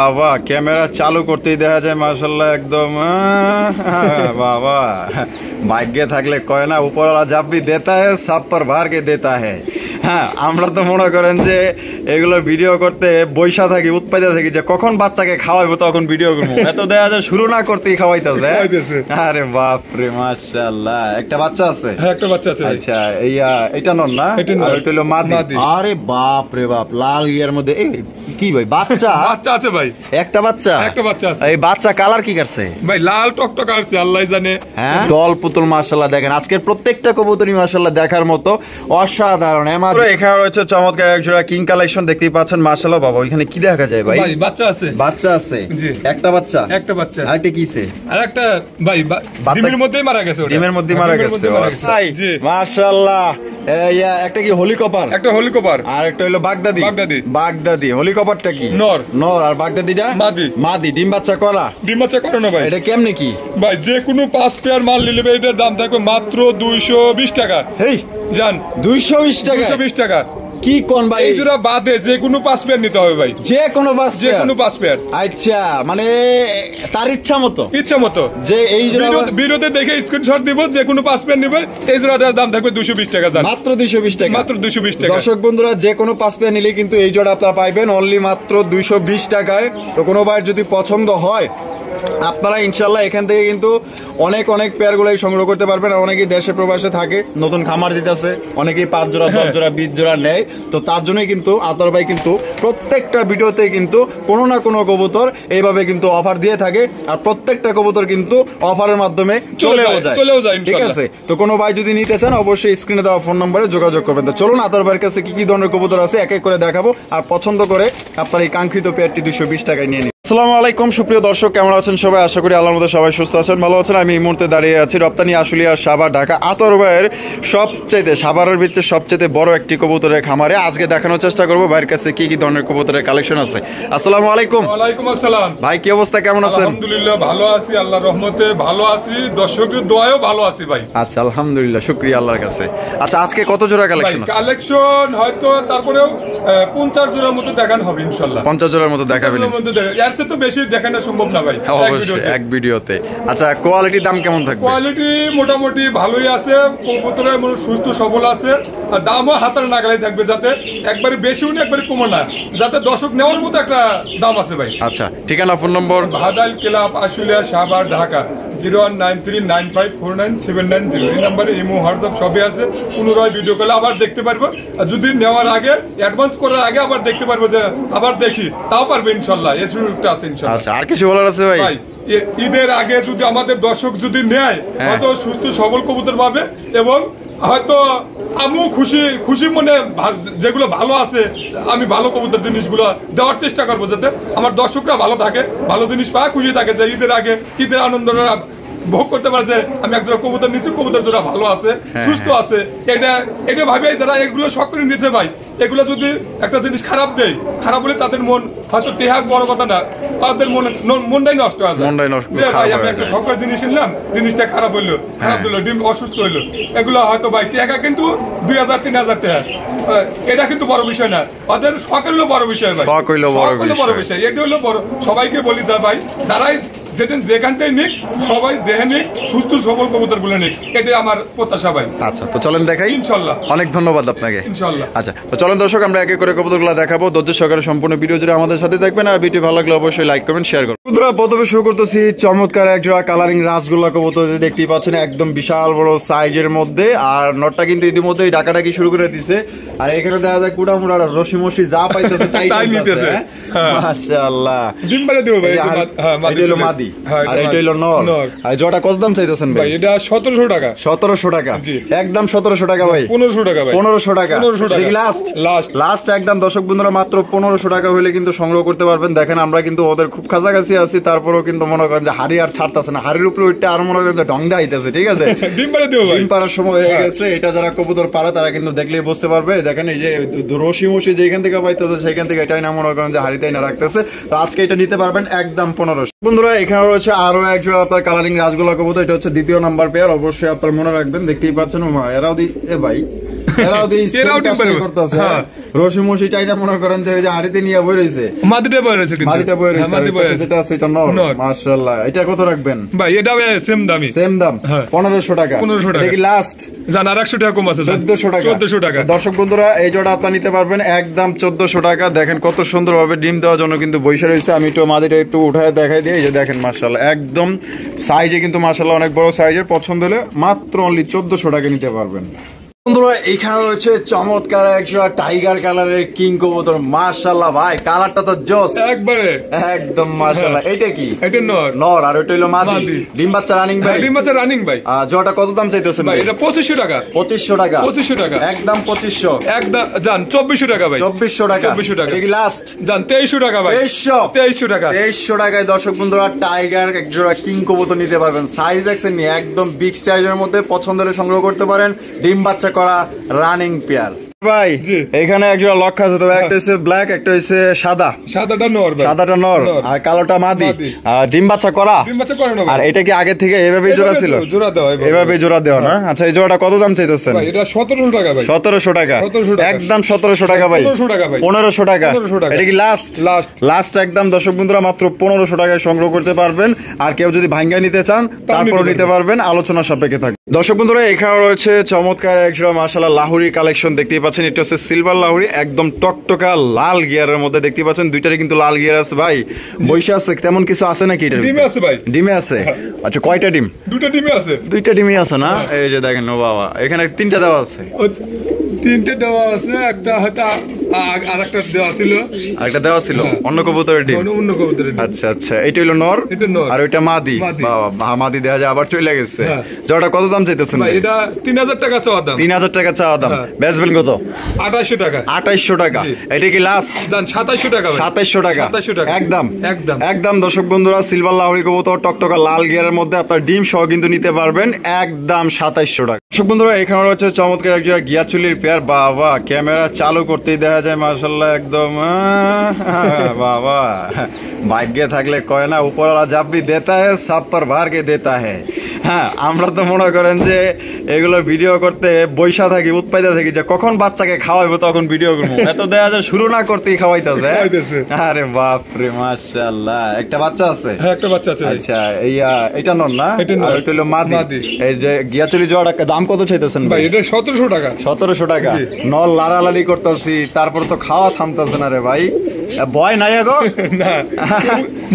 বাবা ক্যামেরা চালু করতেই দেখা যায় মাশাআল্লাহ একদম বাবা ভাগ্যে থাকলে কয় না উপরওয়ালা जब भी देता है सब पर भर के देता है। হ্যাঁ আমরা তো মনে করেন যে এগুলো ভিডিও করতে বৈশা থাকি উৎপাদে থাকি যে কখন বাচ্চাকে খাওয়াবো তখন ভিডিও করবো, এত দেখা যায় শুরু না করতেই খাওয়াইতেছে। আরে বাপ রে মাশাআল্লাহ, একটা বাচ্চা আছে? হ্যাঁ একটা বাচ্চা আছে। আচ্ছা এইটা নর না, এটা হলো মাদি। আরে বাপ রে বাপ, লাল ইয়ার মধ্যে কি ভাই বাচ্চা? বাচ্চা আছে ভাই, একটা বাচ্চা আছে। এই বাচ্চা কালার কি করছে ভাই? লাল টকটক আছে, আল্লাহ জানে। হ্যাঁ দল পুতুল মাশাআল্লাহ। দেখেন আজকের প্রত্যেকটা কবুতরই মাশাআল্লাহ দেখার মতো অসাধারণ। এখানে রয়েছে চমৎকার এক জোড়া কিং কালেকশন, দেখতেই পাচ্ছেন মাশাআল্লাহ। বাবা এখানে কি দেখা যায় ভাই? বাচ্চা আছে। বাচ্চা আছে জি, একটা বাচ্চা। আর একটা কিসে? আর একটা ভাই ডিমের মধ্যেই মারা গেছে। ডিমের মধ্যে মারা গেছে জি মাশাআল্লাহ। একটা কি হলিকপার? একটা হলিকপার। আর একটা হলো বাগদাদি। হলিকপারটা কি? নর। আর বাগদাদিটা মাদি। ডিম বাচ্চা করা না ভাই। এটা কেমনে কি ভাই? যে কোনো 5 পেয়ার মাল নিলে এটার দাম থাকবে মাত্র 220 টাকা। এই জান 220 টাকা কি কোন ভাই? এই জোড়া বাদে যে কোনো 5 পেয়ার নিতে হবে ভাই। যে কোনো 5 পেয়ার। আচ্ছা মানে তার ইচ্ছা মতো যে এই জোড়া বিরোধে দেখে স্ক্রিনশট দিব, যে কোনো 5 পেয়ার নিবে এই জোড়াটার দাম থাকবে 220 টাকা। জান মাত্র 220 টাকা। মাত্র 220 টাকা। দর্শক বন্ধুরা যে কোনো 5 পেয়ার নিলে কিন্তু এই জোড়া আপনারা পাইবেন অনলি মাত্র 220 টাকায়। তো কোনো ভাইয়ের যদি পছন্দ হয় আপনারা ইনশাল্লাহ এখান থেকে কিন্তু অনেক পেয়ার গুলাই সংগ্রহ করতে পারবেন। অনেকেই দেশে প্রবাসে থাকে, নতুন খামার দিতেছে, অনেকেই 5 জোড়া 10 জোড়া 20 জোড়া নেয়। তো তার জন্যই কিন্তু আতর ভাই কিন্তু প্রত্যেকটা ভিডিওতে কিন্তু কোনো না কোনো কবুতর এইভাবে কিন্তু অফার দিয়ে থাকে, আর প্রত্যেকটা কবুতর কিন্তু অফারের মাধ্যমে চলেও যায়। ঠিক আছে, তো কোনো ভাই যদি নিতে চান অবশ্যই স্ক্রিনে দেওয়া ফোন নম্বরে যোগাযোগ করবেন। তো চলুন আতর ভাইয়ের কাছে কি ধরনের কবুতর আছে এক এক করে দেখাবো, আর পছন্দ করে আপনার এই কাঙ্ক্ষিত পেয়ারটি 220 টাকায় নিয়ে নিন। আসসালামু আলাইকুম সুপ্রিয় দর্শক, কেমন আছেন সবাই? আশা করি আল্লাহর মধ্যে সবাই সুস্থ আছেন, ভালো আছেন। আমি এই মুহূর্তে দাঁড়িয়ে আছি রপ্তানি আশুলিয়া সাভার ঢাকা আতর ভাইয়ের সাভারের ভিতরে সবচেয়ে বড় একটি কবুতরের খামারে। আজকে দেখানোর চেষ্টা করবো ভাইয়ের কাছে কি কি ধরনের কবুতরের কালেকশন আছে। আসসালামু আলাইকুম। ওয়ালাইকুম আসসালাম ভাই, কি অবস্থা, কেমন আছেন? আলহামদুলিল্লাহ ভালো আছি, আল্লাহর রহমতে ভালো আছি, দর্শকের দোয়ায়ও ভালো আছি ভাই। আচ্ছা আলহামদুলিল্লাহ, শুকরিয়া আল্লাহর কাছে। আচ্ছা আজকে কত জোড়া কালেকশন আছে? কালেকশন হয়তো তারপরেও 50 জোড়ার মতো দেখানো হবে ইনশাআল্লাহ। 50 জোড়ার মতো দেখাবেন? এর চেয়ে তো বেশি দেখানো সম্ভব না ভাই এক ভিডিওতে। আচ্ছা কোয়ালিটির দাম কেমন থাকবে? কোয়ালিটি মোটামুটি ভালোই আছে, কবুতরের মনে সুস্থ সবল আছে, আর দামও হাতের নাগালে থাকবে, যাতে একবারে বেশিও না একবারে কমও না, যাতে দর্শক নেওয়ার মতো একটা দাম আছে ভাই। আচ্ছা ঠিকানা ফোন নম্বর? ভাদাইল ক্লাব আশুলিয়া সাভার ঢাকা 019395497990। এই নাম্বারে ইমো হোয়াটসঅ্যাপ সবই আছে। পুনরায় ভিডিও কলে আবার দেখতে পারবো, আর যদি নেওয়ার আগে অ্যাডভান্স করার আগে আবার দেখতে পারবো, যে আবার দেখি তাও পারবে ইনশাল্লাহ, এই সুযোগটা আছে ইনশাল্লাহ। আচ্ছা আর কিছু বলার আছে ভাই? ঈদের আগে যদি আমাদের দর্শক যদি নেয় হয়তো সুস্থ সবল কবুতর পাবে, এবং হয়তো আমিও খুশি মনে যেগুলো ভালো আছে আমি ভালো কবুতর জিনিসগুলো দেওয়ার চেষ্টা করবো, যাতে আমার দর্শকরা ভালো থাকে, ভালো জিনিস পায়, খুশি থাকে, যে ঈদের আগে ঈদের আনন্দটা ভোগ করতে পারে, যে আমি একজন কবুতর নিচ্ছি, কবুতর যারা ভালো আছে সুস্থ আছে, এটা ভাবে যারা এগুলো শখ করে নিচ্ছে ভাই, এগুলো যদি একটা জিনিস খারাপ দেয়, খারাপ হলে তাদের মন হয়তো টেহাক বড় কথা না, তাদের মনটাই নষ্ট হয়ে যায়, যে ভাই আমি একটা শখের জিনিস নিলাম, জিনিসটা খারাপ হইলো, খারাপ দিল, ডিম অসুস্থ হইলো, এগুলো হয়তো ভাই টেকা কিন্তু 2000-3000 টাকা, এটা কিন্তু বড় বিষয় না, ওদের শখ হইলো বড় বিষয় ভাই, শখ হইলো বড় বিষয়, এটা হইলো বড়। সবাইকে বলি দা ভাই, যারাই যেখানটাই নিক সবাই দেহে নিক, সুস্থ সবল কবুতর গুলো নিক, এটাই আমার প্রত্যাশা ভাই। আচ্ছা তো চলেন দেখাই ইনশাআল্লাহ। অনেক ধন্যবাদ আপনাকে ইনশাআল্লাহ। আচ্ছা তো চলেন দর্শক আমরা এক এক করে কবুতরগুলো দেখাবো, ধৈর্য সহকারে সম্পূর্ণ ভিডিও জুড়ে আমাদের সাথে থাকবেন, আর ভিডিও ভালো লাগলে অবশ্যই লাইক করবেন, শেয়ার করবেন। বন্ধুরা প্রথমে শুরু করতেছি চমৎকার এক জোড়া কালারিং রাসগোল্লা কবুতর, দেখতেই পাচ্ছেন একদম বিশাল বড় সাইজের মধ্যে, আর নটটা কিন্তু ইতিমধ্যে ডাকাডাকি শুরু করে দিছে, আর এখানে দেখা যায় কুড়া মুড়া রশি মশি যা পাইতেছে তাই নিতেছে। মাশাআল্লাহ ডিম পারে দিও ভাই। হ্যাঁ এটা হলো মাদি, আর এটা হলো নর। আর জোড়া কত দাম চাইতেছেন ভাই? এটা 1700 টাকা। 1700 টাকা একদম 1700 টাকা ভাই? 1500 টাকা ভাই। 1500 টাকা দেখি লাস্ট একদম। দর্শক বন্ধুরা মাত্র 1500 টাকা হইলে কিন্তু সংগ্রহ করতে পারবেন। দেখেন আমরা কিন্তু ওদের খুব কাছাকাছি আছি, তারপরেও কিন্তু মনে করেন যে হাড়ি আর ছাড়তেছে না, হাড়ির উপরে উঠতে আর মনে করেন যে ঢংডা আইতেছে। ঠিক আছে ডিম পারে দিও ভাই, ডিম পাড়ার সময় হয়ে গেছে। এটা যারা কবুতর পারে তারা কিন্তু দেখলেই বুঝতে পারবে। দেখেন এই যে রশি মশি যেখান থেকে পাইতেছে সেখান থেকে এটাই না মনে করেন যে হাড়িতেই না রাখতেছে। তো আজকে এটা নিতে পারবেন একদম 1500। বন্ধুরা এখানে রয়েছে আরো এক জোড়া আপনার কালারিং রাসগোল্লা কবুতর, এটা হচ্ছে দ্বিতীয় নাম্বার পেয়ার, অবশ্যই আপনার মনে রাখবেন। দেখতেই পাচ্ছেন এরাও এ ভাই এরাও ডিম পারবে। করতেছে হ্যাঁ। রশি মশি চাইটা মনে করেন যে ওই যে হাড়িতে নিয়ে বই রয়েছে মাদিটা বয়ে রয়েছে কিন্তু। মাদিটা বই রয়েছে মাদি বয়ে রয়েছে। যেটা আছে এটা নর নর। মাশাআল্লাহ এটা কত রাখবেন ভাই এটা সেম দামি। সেম দাম হ্যাঁ। 1500 টাকা 1500 টাকা। এটা কি লাস্ট জান আর 100 টাকা কম আছে। 1400 টাকা 1400 টাকা। দর্শক বন্ধুরা এই জোড়া আপনারা নিতে পারবেন একদম 1400 টাকা দেখেন কত সুন্দরভাবে ডিম দেওয়ার জন্য কিন্তু বৈশা রয়েছে আমি একটু মাদিটা একটু উঠায় দেখাই দিই এই যে দেখেন মাশাআল্লাহ একদম সাইজে কিন্তু মাশাআল্লাহ অনেক বড় সাইজের পছন্দ হলে মাত্র অনলি 1400 টাকা নিতে পারবেন বন্ধুরা এইখানে রয়েছে চমৎকার একটা টাইগার কালারের কিং কবুতর মাশাআল্লাহ ভাই কালারটা তো জোস একবারে একদম মাশাআল্লাহ এটা কি এটা নর। নর আর ওটা হলো মাদি মাদি। ডিম বাচ্চা রানিং ভাই ডিম আছে রানিং ভাই। জোড়াটা কত দাম চাইতেছেন ভাই ভাই এটা 2500 টাকা। 2500 টাকা 2500 টাকা। একদম 2500 একদম জান 2400 টাকা ভাই। 2400 টাকা 2400 টাকা। এটা কি লাস্ট জান 2300 টাকা ভাই। 2300 টাকা। 2300 টাকায় দর্শক বন্ধুরা টাইগার এক জোড়া কিং কবুতর নিতে পারবেন সাইজ দেখছেন নি একদম বিগ সাইজের মধ্যে পছন্দ হলে সংগ্রহ করতে পারেন ডিম বাচ্চা করা রানিং পেয়ার ভাই জি। এখানে এক জোড়া লক্ষ্য আছে তবে একটা হচ্ছে ব্ল্যাক একটা হচ্ছে সাদা সাদাটা নর ভাই। সাদাটা নর আর কালোটা মাদি মাদি। আর ডিম বাচ্চা করা ডিম বাচ্চা করে না ভাই। আর এটা কি আগে থেকে এভাবে জোড়া ছিল জোড়া দেওয়া হয় ভাই। এভাবে জোড়া দেওয়া না আচ্ছা এই জোড়াটা কত দাম চাইতেছেন ভাই এটা 1700 টাকা ভাই। 1700 টাকা 1700 টাকা। একদম 1700 টাকা ভাই 1500 টাকা ভাই। 1500 টাকা 1500 টাকা। এটা কি লাস্ট লাস্ট। লাস্ট একদম দর্শক বন্ধুরা মাত্র 1500 টাকায় সংগ্রহ করতে পারবেন আর কেউ যদি ভাঙ্গা নিতে চান তারপর নিতে পারবেন আলোচনা সাপেক্ষে থাকবে দর্শক বন্ধুরা এখানে রয়েছে চমৎকার একজোড়া মাশাআল্লাহ লাহুরি কালেকশন দেখতেই পাচ্ছেন এটা হচ্ছে সিলভার লাহুরি একদম টকটকা লাল গিয়ারের মধ্যে দেখতে পাচ্ছেন দুইটারে কিন্তু লাল গিয়ার আছে ভাই বৈশা আছে তেমন কিছু আছে নাকি এটা ডিমে আছে ভাই। ডিমে আছে আচ্ছা কয়টা ডিম দুটো ডিমে আছে। দুইটা ডিমই আছে না এই যে দেখেন ও বাবা এখানে তিনটা দেওয়া আছে ও তিনটে দেওয়া আছে একটা হয়তো আরেকটা দেওয়া ছিল। আরেকটা দেওয়া ছিল অন্য কবুতরের ডিম অন্য কবুতরের ডিম। আচ্ছা আচ্ছা এটা হলো নর এটা নর। আর ওইটা মাদি মাদি। বাবা মাদি দেখা যায় আবার চলে গেছে হ্যাঁ। জোড়াটা কত দাম চাইতেছেন ভাই এটা 3000 টাকা চাওয়া দাম। 3000 টাকা চাওয়া দাম হ্যাঁ। বেচবেন কত 2800 টাকা। 2800 টাকা জি। এটা কি লাস্ট দাম 2700 টাকা ভাই। 2700 টাকা 2700 টাকা। একদম একদম। একদম দর্শক বন্ধুরা সিলভার লাহোরি কবুতর টকটকা লাল গিয়ারের মধ্যে আপনার ডিম সহ কিন্তু নিতে পারবেন একদম 2700 টাকা দর্শক বন্ধুরা এখানে রয়েছে চমৎকার এক জায়গা গিয়া চুলির পেয়ার বাবা ক্যামেরা চালু করতেই দেখা যায় মাশাআল্লাহ একদম বাবা ভাগ্যে থাকলে কয় না উপরওয়ালা জব ভি দেতা হ্যায় সব পর ভার কে দেতা হ্যায় হ্যাঁ আমরা তো মনে করেন যে এগুলো ভিডিও করতে বৈশা থাকি উৎপাইতে থাকি যে কখন বাচ্চাকে খাওয়াইবো তখন ভিডিও করবো এত দেখা যায় শুরু না করতেই খাওয়াইতেছে আরে বাপ রে মাশাআল্লাহ একটা বাচ্চা আছে হ্যাঁ একটা বাচ্চা আছে ভাই। আচ্ছা এটা নর না এটা নর। আর ওইটা হলো মাদি মাদি। এই যে গিয়াচুলি জোড়াটা দাম কত চাইতেছেন ভাই ভাই এটা 1700 টাকা। 1700 টাকা জি। নল লাড়ালাড়ি করতেছি তারপর তো খাওয়া থামতেছে না রে ভাই ভয় নাই গো না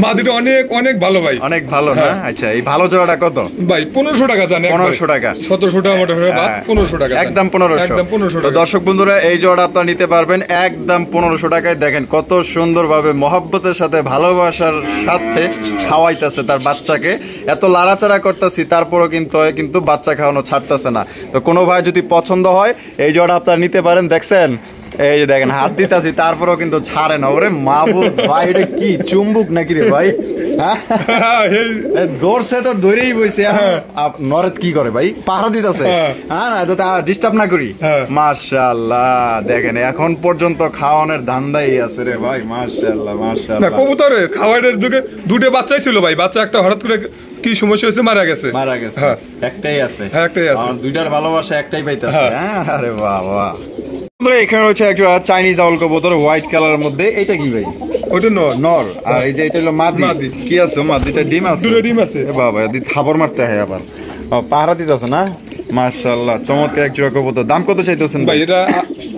মাদিটা অনেক অনেক ভালো ভাই। অনেক ভালো না আচ্ছা এই ভালো জোড়াটা কত ভাই 1500 টাকা জানেন 1500 টাকা 1700 টাকা মোটা হয়ে বাদ 1500 টাকা জান। একদম 1500 একদম 1500 তো টাকা। দর্শক বন্ধুরা এই জোড়া আপনারা নিতে পারবেন একদম 1500 টাকায় দেখেন কত সুন্দরভাবে মহব্বতের সাথে ভালোবাসার সাথে খাওয়াইতেছে তার বাচ্চাকে এত লাড়াচাড়া করতেছি তারপরও কিন্তু বাচ্চা খাওয়ানো ছাড়তেছে না তো কোনো ভাই যদি পছন্দ হয় এই জোড়া আপনারা নিতে পারেন দেখছেন এই যে দেখেন হাত দিতেছি তারপরও কিন্তু ছাড়ে না ওরে মাহবুব ভাই এটা কি চুম্বুক নাকি রে ভাই হ্যাঁ দৌড়ছে তো দৌড়েই বইছে নরেদ কি করে ভাই পাহারা দিতেছে হ্যাঁ না যাতে ডিস্টার্ব না করি মাশাআল্লাহ দেখেন এখন পর্যন্ত খাওয়ানোর ধান্দাই আছে রে ভাই মাশাআল্লাহ না মাশাআল্লাহ কবুতরে খাওয়ানোর যুগে দুটো বাচ্চাই ছিল ভাই বাচ্চা একটা হঠাৎ করে কি সমস্যা হয়েছে মারা গেছে। মারা গেছে হ্যাঁ। একটাই আছে হ্যাঁ একটাই আছে। আর দুইটার ভালোবাসা একটাই পাইতেছে হ্যাঁ। হ্যাঁ আরে বাবা এখানে হচ্ছে একটা চাইনিজ আউল কবুতর হোয়াইট কালারের মধ্যে এটা কি ভাই ওটা নর। নর আর এই যে এটা হলো মাদি মাদি। কি আছে মাদিটা ডিম আছে দুটো ডিম আছে। এ বাবা যদি থাবর মারতে হয় আবার পাহারা দিতেছে না মাশাআল্লাহ চমৎকার এক জোড়া কবুতর দাম কত চাইতেছেন ভাই এটা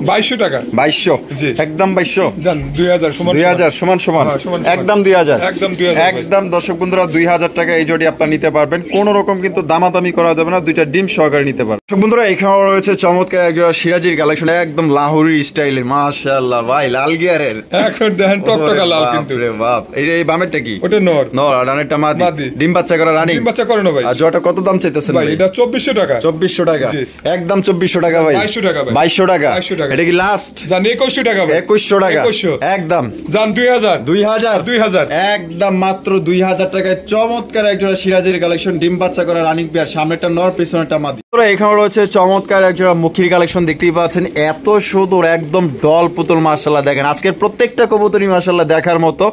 2200 টাকা। 2200 জি। একদম 2200 জান 2000 সমান 2000 সমান সমান হ্যাঁ, সমান। একদম 2000 একদম 2000 একদম দর্শক বন্ধুরা 2000 টাকা এই জোড়ি আপনারা নিতে পারবেন কোন রকম কিন্তু দামাদামি করা যাবে না দুইটা ডিম সহকারে নিতে পারবেন দর্শক বন্ধুরা এখানে রয়েছে চমৎকার এক জোড়া সিরাজির কালেকশন একদম লাহোরি স্টাইলের মাশাআল্লাহ ভাই লাল গিয়ারের এখন দেখেন টকটকা লাল ওরে কিন্তু। বাপ রে বাপ এই বামেরটা কি ওটা নর। নর আর ডানেরটা মাদি মাদি। ডিম বাচ্চা করা রানী ডিম বাচ্চা করে না ভাই। আর জোড়াটা কত দাম চাইতেছেন ভাই ভাই এটা 2400 টাকা। 2400 টাকা জি। একদম 2400 টাকা ভাই 2200 টাকা ভাই। 2200 টাকা 2200 টাকা। এটা কি লাস্ট জান 2100 টাকা ভাই। 2100 টাকা 2100 একদম জান 2000 2000 2000 একদম মাত্র 2000 টাকায় চমৎকার একজোড়া সিরাজের কালেকশন ডিম বাচ্চা করা রানিং পেয়ার সামনেটা নর পিছনেটা মাদি এখানে রয়েছে চমৎকার একজোড়া মুখির কালেকশন দেখতেই পাচ্ছেন এত সুন্দর একদম ডল পুতুল মাশাআল্লাহ দেখেন আজকের প্রত্যেকটা কবুতরই মাশাআল্লাহ দেখার মতো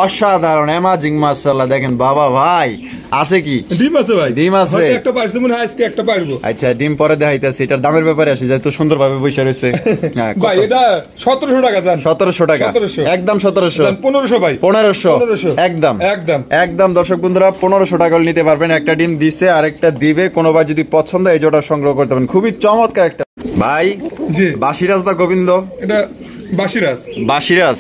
অসাধারণ অ্যামাজিং মাশাআল্লাহ দেখেন বাবা ভাই আছে কি ডিম আছে ভাই, ডিম আছে? হয়তো একটা পারছি মনে হয়, আজকে একটা পারবো। আচ্ছা ডিম পরে দেখাইতেছি, এটার দামের ব্যাপারে আসি যেহেতু সুন্দর ভাবে বসে রয়েছে। হ্যাঁ, ভাই এটা 1700 টাকা জান। 1700 টাকা 1700 একদম 1700 জান 1500 ভাই 1500 একদম একদম একদম দর্শক বন্ধুরা 1500 টাকা হলে নিতে পারবেন। একটা ডিম দিছে আরেকটা দিবে, কোনোবার যদি পছন্দ এই জোড়া সংগ্রহ করতে পারেন। খুবই চমৎকার একটা ভাই। জি বাসিরাজ দা গোবিন্দ, এটা বাসিরাজ। বাসিরাজ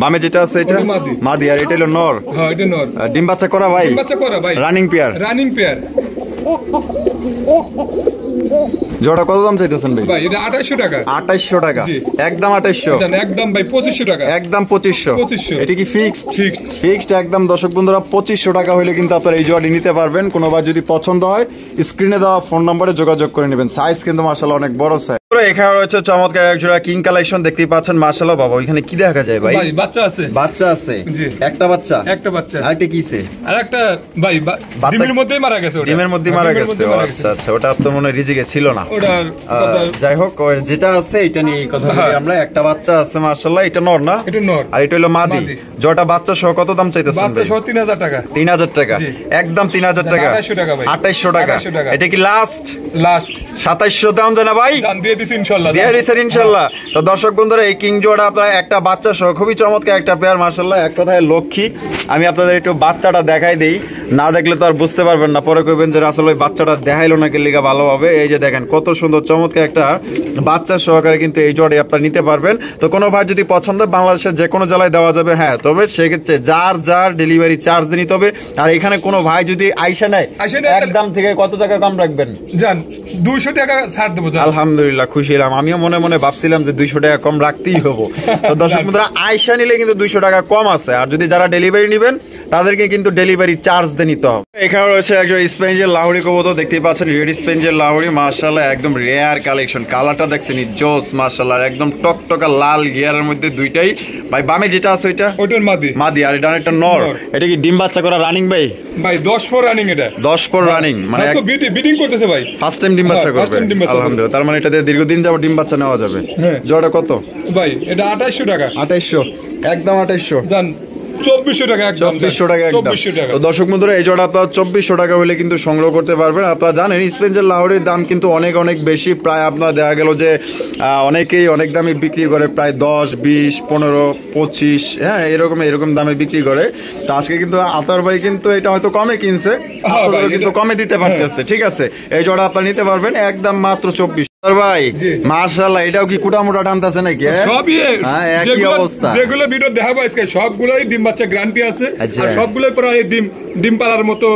বামে যেটা আছে এটা ওটা মাদি। মাদি, আর এটা হলো নর। হ্যাঁ এটা নর। ডিম বাচ্চা করা ভাই, ডিম বাচ্চা করা ভাই, রানিং পেয়ার। Running pair. জোড়া কত দাম চাইতেছেন ভাই? ভাই এটা 2800 টাকা। 2800 টাকা জি। একদম 2800 জান একদম ভাই 2500 টাকা। একদম 2500 2500 এটা কি ফিক্সড? Fixed। ফিক্সড একদম দর্শক বন্ধুরা 2500 টাকা হলে কিন্তু আপনারা এই জোড়াটি নিতে পারবেন। কোনোবার যদি পছন্দ হয় স্ক্রিনে দেওয়া ফোন নম্বরে যোগাযোগ করে নেবেন। সাইজ কিন্তু মাশাআল্লাহ অনেক বড় সাইজ। এখানে রয়েছে চমৎকার এক জোড়া কিং কালেকশন দেখতেই পাচ্ছেন মাশাআল্লাহ। বাবা ওইখানে কি দেখা যায় ভাই? ভাই বাচ্চা আছে। বাচ্চা আছে জি। একটা বাচ্চা, একটা বাচ্চা। আরেকটা কিসে? আর একটা ভাই বাচ্চা- ডিমের মধ্যেই মারা গেছে ওটা। ডিমের মধ্যে মারা ডিমের গেছে। মধ্যে ও, মারা আচ্ছা আচ্ছা, ওটা আপনার মনে হয় রিজিকে ছিল না। ওটার কথা- যাই হোক ওর যেটা আছে এটা নিয়ে এই কথা বলি হ্যাঁ। আমরা। একটা বাচ্চা আছে মাশাআল্লাহ, এটা নর না? এটা নর। আর এটা হলো মাদি। মাদি। জোড়াটা বাচ্চা সহ কত দাম চাইতেছেন বাচ্চা ভাই? সহ 3000 টাকা। 3000 টাকা জি। একদম 3000 টাকা। 2800 টাকা ভাই। 2800 টাকা 2800 টাকা। এটা কি লাস্ট? লাস্ট 2700 দাম জানা ভাই? জান দিয়ে দিছি ইনশাআল্লাহ। দিয়ে দিছেন ইনশাআল্লাহ। তো দর্শক বন্ধুরা এই কিং জোড়া আপনারা একটা বাচ্চা সহ খুবই চমৎকার একটা পেয়ার মাশাআল্লাহ। এক কথায় লক্ষ্মী। আমি আপনাদের একটু বাচ্চাটা দেখাই দেই, না দেখলে তো আর বুঝতে পারবেন না, পরে কইবেন যে আসলে ওই বাচ্চাটা দেখাইলো না কি লিগা ভালোভাবে। এই যে দেখেন কত সুন্দর চমৎকার একটা বাচ্চা সহকারে কিন্তু এই জোড়াটি আপনারা নিতে পারবেন। তো কোনো ভাই যদি পছন্দ হয় বাংলাদেশের যে কোনো জেলায় দেওয়া যাবে। হ্যাঁ তবে সেক্ষেত্রে যার যার ডেলিভারি চার্জ দিয়ে নিতে হবে। আর এখানে কোনো ভাই যদি আইসা নেয় আইসা নেয়, একদম থেকে কত টাকা কম রাখবেন? জান 200 টাকা ছাড় দেবো জান। আলহামদুলিল্লাহ খুশি হলাম। আমিও মনে মনে ভাবছিলাম যে 200 টাকা কম রাখতেই হবো। তো দর্শক বন্ধুরা আয়সা নিলে কিন্তু 200 টাকা কম আছে। আর যদি যারা ডেলিভারি নেবেন তাদেরকে কিন্তু ডেলিভারি চার্জ দিয়ে নিতে হবে। এখানে রয়েছে একজন স্পেঞ্জের লাহোরি কবুতর দেখতেই পাচ্ছেন, রেড স্পেঞ্জের লাহোরি মাশাআল্লাহ একদম রেয়ার কালেকশন। কালারটা দেখছেন জোস মাশাআল্লাহ, একদম টকটকা লাল গিয়ারের মধ্যে দুইটাই। ভাই বামে যেটা আছে ওইটা ওটার মাদি। মাদি, আর এটা একটা নর। এটা কি ডিম বাচ্চা করা রানিং ভাই? ভাই 10 ফর রানিং এটা। 10 পর রানিং মানে তো বিডিং করতেছে ভাই। ফার্স্ট টাইম ডিম বাচ্চা হ্যাঁ, first করবে time ডিম বাচ্চা করবে। আলহামদুলিল্লাহ। তার মানে এটা দিয়ে দীর্ঘদিন যাবত ডিম বাচ্চা নেওয়া যাবে। হ্যাঁ। জোড়া কত ভাই এটা 2800 টাকা। 2800 একদম 2800 জান 2400 টাকা একদম। 2400 টাকা একদম। 2400 টাকা। তো দর্শক বন্ধুরা এই জোড়া আপনারা 2400 টাকা হলে কিন্তু সংগ্রহ করতে পারবেন। আপনারা জানেন স্পেঞ্জের লাহোরের দাম কিন্তু অনেক অনেক বেশি। প্রায় আপনার দেখা গেল যে অনেকেই অনেক দামে বিক্রি করে, প্রায় 10, 20, 15, 25 হ্যাঁ এরকম দামে বিক্রি করে। তো আজকে কিন্তু আতার ভাই কিন্তু এটা হয়তো কমে কিনছে, আপনাদেরও কিন্তু কমে দিতে পারতেছে। ঠিক আছে, এই জোড়া আপনারা নিতে পারবেন একদম মাত্র 2400 ভাই। মাশাআল্লাহ এটাও কি কুটা মুটা টানতেছে নাকি? সবই একই অবস্থা। যেগুলো ভিডিও দেখাবো আজকে সবগুলোই ডিম বাচ্চা গ্যারান্টি আছে। আচ্ছা। আর সবগুলোই প্রায় ডিম পাড়ার মতো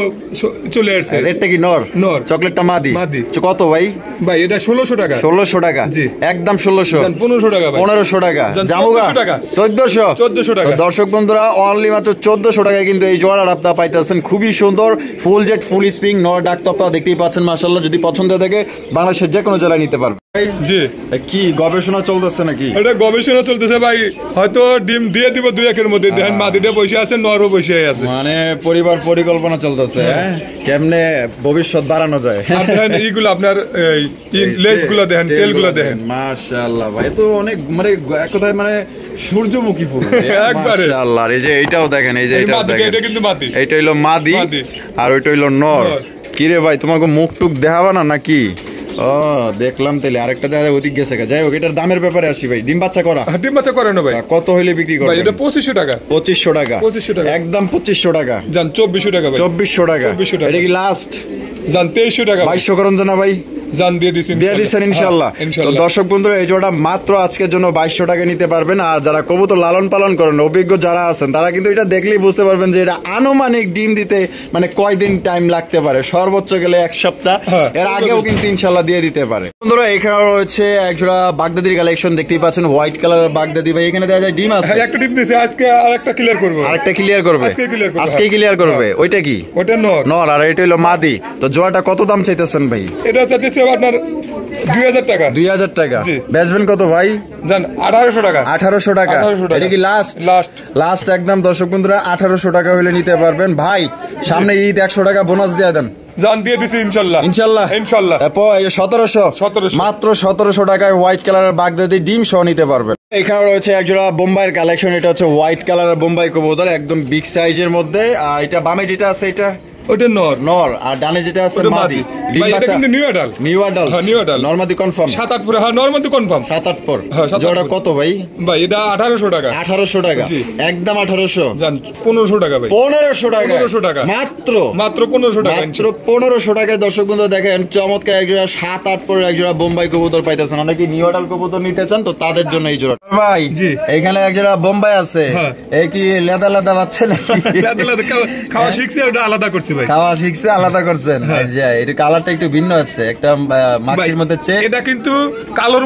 চলে আসছে। রেটটা কি নর? নর। চকলেটটা মাদি। মাদি। কত ভাই? ভাই এটা 1600 টাকা। 1600 টাকা জি। একদম 1600 জান 1500 টাকা ভাই। 1500 টাকা জান জামুগা 1400 টাকা। 1400 টাকা। তো দর্শক বন্ধুরা অনলি মাত্র 1400 টাকায় কিন্তু এই জোড়াটা আপনারা পাইতেছেন। খুবই সুন্দর ফুল জেট ফুল স্প্রিং নর ডাক তো আপনারা দেখতেই পাচ্ছেন মাশাআল্লাহ। যদি পছন্দ থাকে বাংলাদেশের যে কোনো জেলায় নিতে পারবেন। জি। কি গবেষণা চলতেছে নাকি? এটা গবেষণা চলতেছে ভাই, হয়তো ডিম দিয়ে দিব 2-1 মধ্যে। দেখেন মাদিটা বসে আছে, নরও বসে আছে। মানে পরিবার পরিকল্পনা চলতেছে কেমনে ভবিষ্যৎ বাড়ানো যায়। আর দেখেন এইগুলো আপনার লেজগুলো দেখেন, টেলগুলো দেখেন। মাশাআল্লাহ ভাই তো অনেক মানে এক কথায় মানে সূর্যমুখী ফুল একবারে। মাশাআল্লাহ। এই যে এইটাও দেখেন, এই যে এই এইটাও মাদিটা, দেখেন, এটা কিন্তু মাদি। এইটা হইলো মাদি মাদি। আর ওইটা হইলো নর। নর। কি রে ভাই তোমাকে মুখ টুক দেখাবা না নাকি? ও দেখলাম তাহলে আরেকটা দেখা যায় ওদিক গেছে। যাই হোক এটার দামের ব্যাপারে আসি ভাই। ডিম বাচ্চা করা ডিম বাচ্চা করে না ভাই। কত হইলে বিক্রি ভাই করবেন? এটা 2500 টাকা। 2500 টাকা 2500 টাকা। একদম 2500 টাকা জান 2400 টাকা ভাই। 2400 টাকা 2400 টাকা। এটা কি লাস্ট? জান 2300 টাকা ভাই। 2200 করুন জানা ভাই। জান দিয়ে দিছেন ইনশাআল্লাহ। তো দর্শক বন্ধুরা এই জোড়া মাত্র আজকের জন্য 2200 টাকা নিতে পারবেন। আর যারা কবুতর লালন পালন করেন অভিজ্ঞ যারা আছেন তারা কিন্তু এটা দেখলেই বুঝতে পারবেন যে এটা আনুমানিক ডিম দিতে মানে কয়দিন টাইম লাগতে পারে। সর্বোচ্চ গেলে 1 সপ্তাহ, এর আগেও কিন্তু ইনশাআল্লাহ দিয়ে দিতে পারে। বন্ধুরা এখানে রয়েছে এক জোড়া বাগদাদির কালেকশন দেখতেই পাচ্ছেন, হোয়াইট কালারের বাগদাদি ভাই। এখানে দেখা যায় ডিম আছে। হ্যাঁ একটা ডিম দিছে, আজকে আরেকটা ক্লিয়ার করব। আরেকটা ক্লিয়ার করবে আজকেই ক্লিয়ার করবে। ওইটা কি? ওটা নর। নর আর এটা হলো মাদি। তো জোড়াটা কত দাম চাইতেছেন ভাই? এটা চাইতেছে আপনার 2000 টাকা। 2000 টাকা। জি। বেচবেন কত ভাই? জান 1800 টাকা। 1800 টাকা। 1800 টাকা। এটা কি লাস্ট? লাস্ট। লাস্ট একদম দর্শক বন্ধুরা 1800 টাকা হলে নিতে পারবেন ভাই। সামনে ঈদ 100 টাকা বোনাস দিয়ে দেন। জান দিয়ে দিছি ইনশাআল্লাহ। ইনশাআল্লাহ ইনশাআল্লাহ। তারপর 1700 মাত্র 1700 টাকায় হোয়াইট কালারের বাগদাদি ডিম সহ নিতে পারবেন। এখানে রয়েছে একজোড়া বোম্বাইয়ের কালেকশন। এটা হচ্ছে হোয়াইট কালারের বোম্বাই কবুতর, একদম বিগ সাইজের মধ্যে। এটা বামে যেটা আছে এটা ওটা নর নর, আর ডানে যেটা আছে ওটা মাদি। মাদি। ডিম ভাই, এটা বাচ্চা কিন্তু নিউ অ্যাডাল্ট। New adult. হ্যাঁ, নিউ অ্যাডাল্ট। নরমাদি কনফার্ম 7-8 পরে, হ্যাঁ নরমাদি কনফার্ম। 7-8 পর। হ্যাঁ, 7-8 জোড়া পর। কত ভাই? ভাই এটা 1800 টাকা। 1800 টাকা। জি। একদম 1800। জান 1500 টাকা ভাই। 1500 টাকা। 1500 টাকা। মাত্র 1500 টাকা। মাত্র 1500 টাকায় দর্শক বন্ধু দেখেন চমৎকার এক জোড়া 7-8 পরে এক জোড়া বোম্বাই কবুতর পাইতেছেন। অনেকে নিউ অ্যাডাল্ট কবুতর নিতে চান তো তাদের জন্য এই জোড়া। ভাই জি। এখানে এক জোড়া বোম্বাই আছে। হ্যাঁ। এই কি লেদা লেদা বাচ্চা নাকি? খাওয়া শিখছে, ওটা আলাদা করছি ভাই। খাওয়া শিখছে, আলাদা করছেন। এই যে এটা কালারটা একটু ভিন্ন আছে, একটা মাটির মধ্যে চেক। এটা কিন্তু কালোর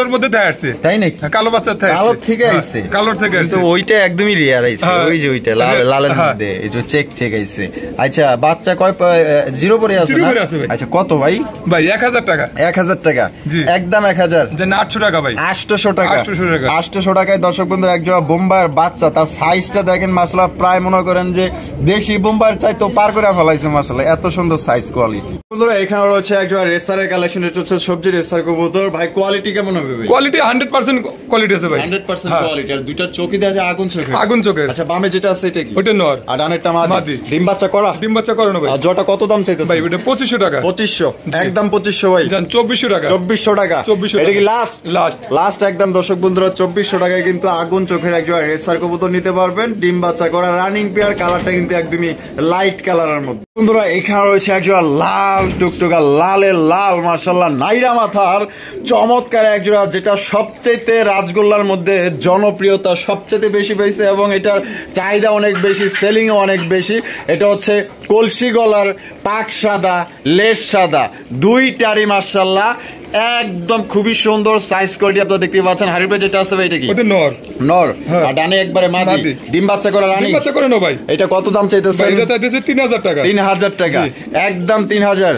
মধ্যে দেয় আসছে। তাই নাকি? কালো বাচ্চা থেকে কালোর থেকে আইছে। কালোর থেকে কিন্তু আসছে। ওইটা একদমই রেয়ার আইছে। হ্যাঁ। ওই যে ওইটা লালের হ্যাঁ। মধ্যে একটু চেক চেক আইছে। আচ্ছা বাচ্চা কয় জিরো পরে আছে জিরো না? পরে আছে ভাই। আচ্ছা কত ভাই? ভাই 1000 টাকা। 1000 টাকা। জি। একদম 1000। জান 800 টাকা ভাই। 800 টাকা। 800 টাকা। 800 টাকায় দর্শক বন্ধুরা এক জোড়া বোম্বাইয়ের বাচ্চা, তার সাইজটা দেখেন মাশাআল্লাহ, প্রায় মনে করেন যে দেশি বোম্বাইয়ের চাইতো পার করে ফেলাইছে মাশাআল্লাহ, এত সুন্দর সাইজ কোয়ালিটি। বন্ধুরা এখানে রয়েছে এক জোড়া রেসারের কালেকশন, এটা হচ্ছে সবজি রেসার কবুতর। ভাই কোয়ালিটি কেমন হবে ভাই? কোয়ালিটি 100% কোয়ালিটি আছে ভাই। 100% হ্যাঁ। কোয়ালিটি। আর দুইটা চোখই দেওয়া আছে আগুন চোখে। আগুন চোখের। আচ্ছা বামে যেটা আছে এটা কি? ওটা নর। আর ডানেরটা মাদি। মাদি। ডিম বাচ্চা করা? ডিম বাচ্চা করানো ভাই। আর জোড়াটা কত দাম চাইতেছে? ভাই ওটা 2500 টাকা। 2500। একদম 2500 ভাই। জান 2400 টাকা। 2400 টাকা। 2400 এটা কি টাকা। লাস্ট? লাস্ট। লাস্ট একদম দর্শক বন্ধুরা 2400 টাকায় কিন্তু আগুন চোখের এক জোড়া রেসার কবুতর নিতে পারবেন। ডিম বাচ্চা করা রানিং পেয়ার, কালারটা কিন্তু একদমই লাইট কালারের মধ্যে। বন্ধুরা এখানে রয়েছে এক জোড়া লাল টুকটুকা লালের লাল মাশাআল্লাহ নাইরা মাথার চমৎকার এক জোড়া, যেটা সবচেয়ে রাজগোল্লার মধ্যে জনপ্রিয়তা সবচেয়ে বেশি পেয়েছে এবং এটার চাহিদা অনেক বেশি, সেলিংও অনেক বেশি। এটা হচ্ছে কলসি গলার, পাক সাদা, লেস সাদা, দুইটারই মাশাআল্লাহ একদম খুবই সুন্দর সাইজ কোয়ালিটি আপনারা দেখতে পাচ্ছেন। হারিপে যেটা আছে ভাই এটা কি? ওটা নর। নর। হ্যাঁ। আর ডানে একবারে মাদি। মাদি। ডিম বাচ্চা করা রানী। ডিম বাচ্চা করানো ভাই। এটা কত দাম চাইতেছেন? ভাই এটা চাইতেছে 3000 টাকা। 3000 টাকা। জি। একদম 3000।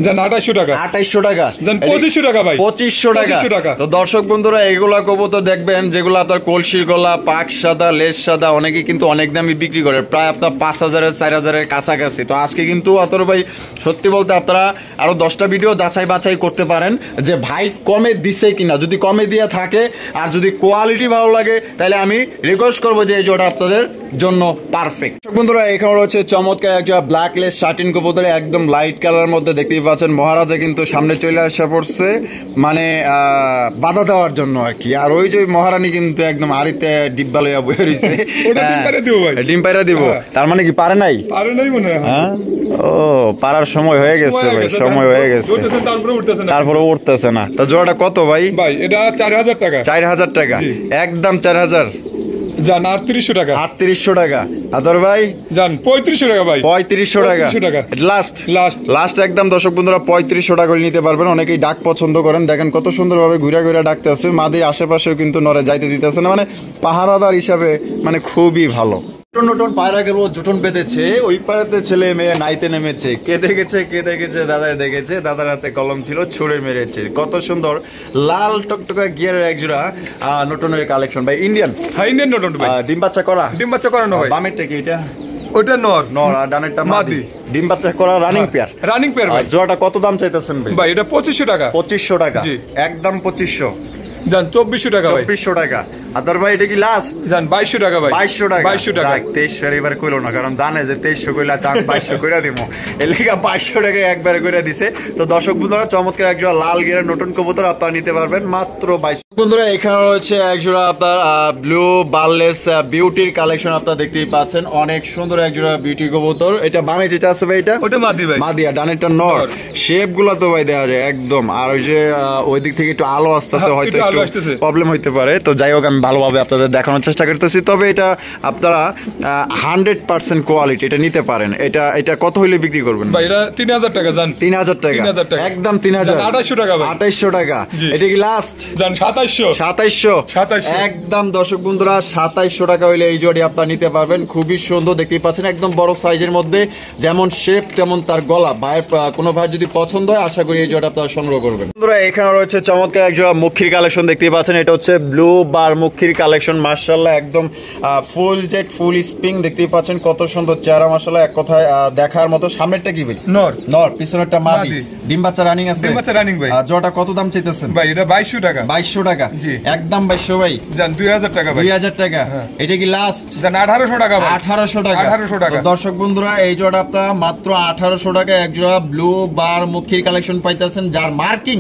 জান 2800 টাকা। 2800 টাকা। জান 2500 টাকা ভাই। 2500 টাকা। 2500 টাকা। তো দর্শক বন্ধুরা এগুলা কবুতর দেখবেন যেগুলো আপনার কলসির গলা, পাক সাদা, লেস সাদা, অনেকে কিন্তু অনেক দামই বিক্রি করে, প্রায় আপনার 5000 4000 কাছাকাছি। তো আজকে কিন্তু অতর ভাই সত্যি বলতে আপনারা আরো 10টা ভিডিও যাচাই বাছাই করতে পারেন যে ভাই কমে দিছে কিনা। যদি কমে দিয়ে থাকে আর যদি কোয়ালিটি ভালো লাগে তাহলে আমি রিকোয়েস্ট করবো যে এই জোড়া আপনাদের জন্য পারফেক্ট। বন্ধুরা এখানে রয়েছে চমৎকার একটা ব্ল্যাক লেস শার্টিন কবুতর, একদম লাইট কালারের মধ্যে দেখতেই পাচ্ছেন। মহারাজা কিন্তু সামনে চলে আসা পড়ছে, মানে বাধা দেওয়ার জন্য আর কি। আর ওই যে মহারানী কিন্তু একদম আড়িতে ডিব্বা লইয়া বয়ে রয়েছে। ওটা ডিম পাইরা দিব ভাই। ডিম পাইরা দিব। হ্যাঁ। তার মানে কি পারে নাই? আরে নাই মনে হয়। হ্যাঁ ও পারার সময় হয়ে গেছে ভাই, সময় হয়ে গেছে। উঠতেছেন, তারপরে উঠতেছেন না। তারপরে উঠতেছে না। তো জোড়াটা কত ভাই? ভাই এটা 4000 টাকা। 4000 টাকা। জি। একদম 4000। জান 3800 টাকা। 3800 টাকা। আদর ভাই জান 3500 টাকা ভাই। 3500 টাকা। 3500 টাকা। Last last. লাস্ট একদম দর্শক বন্ধুরা 3500 টাকা করে নিতে পারবেন। অনেকেই ডাক পছন্দ করেন, দেখেন কত সুন্দরভাবে ঘুরে ঘুরে ডাকতে আছে। মাদির আশেপাশেও কিন্তু নরে যাইতে দিতেছে না, মানে পাহারাদার হিসাবে মানে খুবই ভালো। নতুন পায়রা গেল জুটন বেঁধেছে, ওই পাড়াতে ছেলে মেয়ে নাইতে নেমেছে, কেঁদে গেছে দাদায় দেখেছে, দাদার হাতে কলম ছিল ছুড়ে মেরেছে। কত সুন্দর লাল টকটকা গিয়ারের এক জোড়া নতুনের কালেকশন ভাই। ইন্ডিয়ান। হ্যাঁ ইন্ডিয়ান নটন ভাই। ডিম বাচ্চা করা? ডিম বাচ্চা করানো ভাই। বামেরটা কি এটা? ওটা নর। নর। আর ডানেরটা মাদি। মাদি। ডিম বাচ্চা করা রানিং পেয়ার। রানিং পেয়ার ভাই। জোড়াটা কত দাম চাইতেছেন ভাই? ভাই এটা 2500 টাকা। 2500 টাকা। জি। একদম 2500। জান 2400 টাকা ভাই। 2400 টাকা। আদর ভাই এটা কি লাস্ট? জান 2200 টাকা ভাই। 2200 টাকা। 2200 টাকা। 2300 এবার কইলো না, কারণ জানে যে 2300 কইলা দাম 2200 কইরা দিমু, এর লাগা 2200 টাকা একবারে কইরা দিছে। তো দর্শক বন্ধুরা চমৎকার এক জোড়া লাল গিয়ারের নতুন কবুতর আপনারা নিতে পারবেন মাত্র 2200। বন্ধুরা এখানে রয়েছে এক জোড়া আপনার ব্লু বারলেস বিউটির কালেকশন আপনারা দেখতেই পাচ্ছেন। অনেক সুন্দর এক জোড়া বিউটি কবুতর। এটা বামে যেটা আছে ভাই এটা? ওটা মাদি ভাই। মাদি। আর ডানেরটা নর। শেপ গুলা তো ভাই দেখা যায় একদম। আর ওই যে ওই দিক থেকে একটু আলো আসতেছে, হয়তো একটু আলো একটু আসতেছে। প্রবলেম হইতে পারে। তো যাই হোক আমি ভালোভাবে আপনাদের দেখানোর চেষ্টা করতেছি। তবে এটা আপনারা 100% কোয়ালিটি এটা নিতে পারেন। এটা কত হইলে বিক্রি করবেন ভাই এটা 3000 টাকা। জান 3000 টাকা। 3000 টাকা। একদম 3000। 2800 টাকা ভাই। 2800 টাকা। জি। এটা কি লাস্ট? জান 2700। 2700। একদম দর্শক বন্ধুরা 2700 টাকা হইলে এই জোড়ি আপনারা নিতে পারবেন। খুবই সুন্দর দেখতেই পাচ্ছেন, একদম বড় সাইজের মধ্যে, যেমন শেপ তেমন তার গলা। ভাইয়ের কোনো ভাই যদি পছন্দ হয় আশা করি এই জোড়া আপনারা সংগ্রহ করবেন। বন্ধুরা এখানে রয়েছে চমৎকার এক জোড়া মুখির কালেকশন দেখতেই পাচ্ছেন। এটা হচ্ছে ব্লু বার মুখির কালেকশন। মাশাআল্লাহ একদম ফুল জেট ফুল স্প্রিং দেখতেই পাচ্ছেন, কত সুন্দর চেহারা মাশাআল্লাহ, এক কথায় দেখার মতো। সামনেরটা কি ভাই? নর। নর। পিছনেরটা মাদি। ডিম বাচ্চা রানিং আছে? ডিম বাচ্চা রানিং ভাই। জোড়াটা কত দাম চাইতেছেন ভাই এটা 2200 টাকা। 2200 টাকা। টাকা জি। একদম 2200 ভাই জান 2000 টাকা ভাই 2000 টাকা এটা কি লাস্ট জান 1800 টাকা ভাই 1800 টাকা 1800 টাকা তো দর্শক বন্ধুরা এই জোড়া আপনারা মাত্র 1800 টাকা এক জোড়া ব্লু বার মুখির কালেকশন পাইতেছেন যার মার্কিং